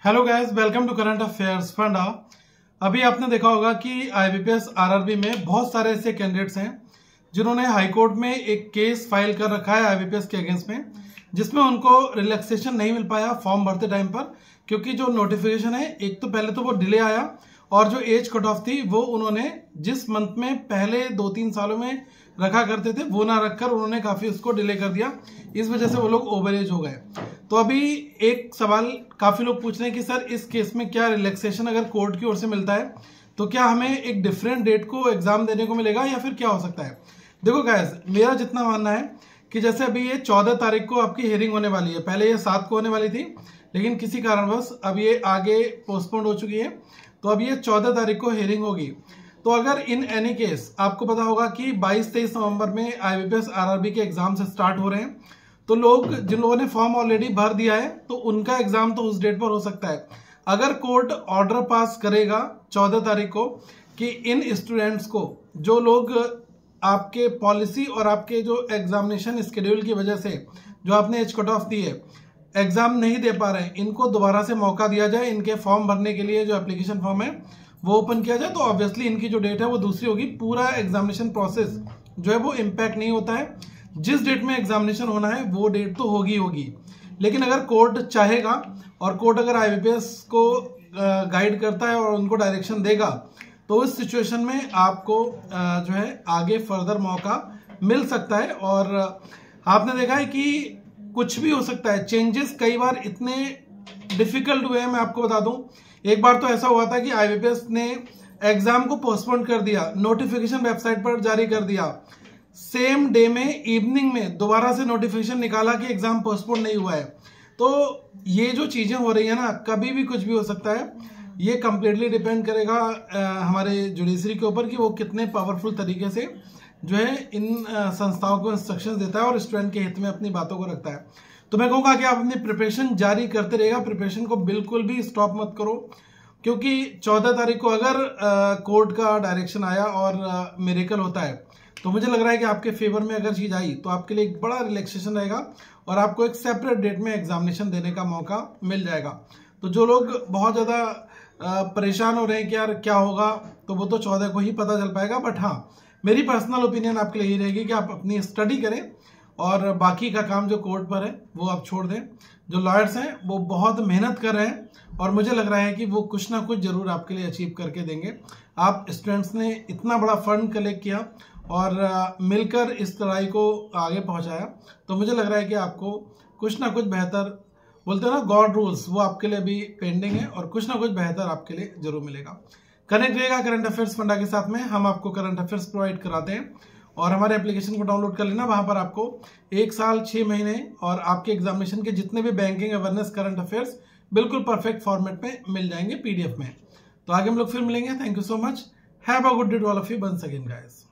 Hello guys, welcome to current affairs funda. अभी आपने देखा होगा कि आईबीपीएस आरआरबी में बहुत सारे ऐसे कैंडिडेट्स हैं जिन्होंने हाई कोर्ट में एक केस फाइल कर रखा है आईबीपीएस के अगेंस्ट में, जिसमें उनको रिलैक्सेशन नहीं मिल पाया फॉर्म भरते टाइम पर, क्योंकि जो नोटिफिकेशन है एक तो पहले तो वो डिले आया और जो एज कट ऑफ थी वो उन्होंने जिस मंथ में पहले 2-3 सालों में रखा करते थे वो ना रखकर उन्होंने काफी उसको डिले कर दिया। इस वजह से वो लोग ओवर एज हो गए। तो अभी एक सवाल काफी लोग पूछ रहे हैं कि सर इस केस में क्या रिलैक्सेशन अगर कोर्ट की ओर से मिलता है तो क्या हमें एक डिफरेंट डेट को एग्जाम देने को मिलेगा या फिर क्या हो सकता है। देखो गाइस, मेरा जितना मानना है कि जैसे अभी ये 14 तारीख को आपकी हियरिंग होने वाली है, पहले ये 7 को होने वाली थी लेकिन किसी कारणवश अब ये आगे पोस्टपोन्ड हो चुकी है, तो अब ये 14 तारीख को हियरिंग होगी। तो अगर इन एनी केस आपको पता होगा कि 22-23 नवंबर में आईबीपीएस आरआरबी के एग्जाम से स्टार्ट हो रहे हैं, तो लोग जिन लोगों ने फॉर्म ऑलरेडी भर दिया है तो उनका एग्जाम तो उस डेट पर हो सकता है। अगर कोर्ट ऑर्डर पास करेगा 14 तारीख को कि इन स्टूडेंट्स को जो लोग आपके पॉलिसी और आपके जो एग्जामिनेशन शेड्यूल की वजह से जो आपने एज कट ऑफ दी है एग्जाम नहीं दे पा रहे हैं, इनको दोबारा से मौका दिया जाए, इनके फॉर्म भरने के लिए जो एप्लीकेशन फॉर्म है वो ओपन किया जाए, तो ऑब्वियसली इनकी जो डेट है वो दूसरी होगी। पूरा एग्जामिनेशन प्रोसेस जो है वो इम्पैक्ट नहीं होता है, जिस डेट में एग्जामिनेशन होना है वो डेट तो होगी। लेकिन अगर कोर्ट चाहेगा और कोर्ट अगर आईबीपीएस को गाइड करता है और उनको डायरेक्शन देगा तो इस सिचुएशन में आपको जो है आगे फर्दर मौका मिल सकता है। और आपने देखा है कि कुछ भी हो सकता है, चेंजेस कई बार इतने डिफिकल्ट हुए हैं। मैं आपको बता दूं, एक बार तो ऐसा हुआ था कि आईबीपीएस ने एग्जाम को पोस्टपोन कर दिया, नोटिफिकेशन वेबसाइट पर जारी कर दिया, सेम डे में इवनिंग में दोबारा से नोटिफिकेशन निकाला कि एग्जाम पोस्टपोन नहीं हुआ है। तो ये जो चीजें हो रही है ना, कभी भी कुछ भी हो सकता है। ये कंप्लीटली डिपेंड करेगा हमारे जुडिशरी के ऊपर कि वो कितने पावरफुल तरीके से जो है इन संस्थाओं को इंस्ट्रक्शंस देता है और स्टूडेंट के हित में अपनी बातों को रखता है। तो मैं कहूँगा कि आप अपनी प्रिपरेशन जारी करते रहेगा, प्रिपरेशन को बिल्कुल भी स्टॉप मत करो, क्योंकि 14 तारीख को अगर कोर्ट का डायरेक्शन आया और मिरेकल होता है तो मुझे लग रहा है कि आपके फेवर में अगर चीज आई तो आपके लिए एक बड़ा रिलैक्सेशन रहेगा और आपको एक सेपरेट डेट में एग्जामिनेशन देने का मौका मिल जाएगा। तो जो लोग बहुत ज्यादा परेशान हो रहे हैं कि यार क्या होगा, तो वो तो 14 को ही पता चल पाएगा। बट हाँ, मेरी पर्सनल ओपिनियन आपके लिए यही रहेगी कि आप अपनी स्टडी करें और बाकी का काम जो कोर्ट पर है वो आप छोड़ दें। जो लॉयर्स हैं वो बहुत मेहनत कर रहे हैं और मुझे लग रहा है कि वो कुछ ना कुछ जरूर आपके लिए अचीव करके देंगे। आप स्टूडेंट्स ने इतना बड़ा फंड कलेक्ट किया और मिलकर इस लड़ाई को आगे पहुंचाया, तो मुझे लग रहा है कि आपको कुछ ना कुछ बेहतर, बोलते हैं ना गॉड रूल्स, वो आपके लिए भी पेंडिंग है और कुछ ना कुछ बेहतर आपके लिए जरूर मिलेगा। कनेक्ट रहेगा करंट अफेयर्स फंडा के साथ में। हम आपको करंट अफेयर्स प्रोवाइड कराते हैं और हमारे एप्लीकेशन को डाउनलोड कर लेना। वहां पर आपको 1 साल 6 महीने और आपके एग्जामिनेशन के जितने भी बैंकिंग अवेयरनेस करंट अफेयर्स बिल्कुल परफेक्ट फॉर्मेट में मिल जाएंगे PDF में। तो आगे हम लोग फिर मिलेंगे। Thank you so much. Have a good day to all of you once again guys.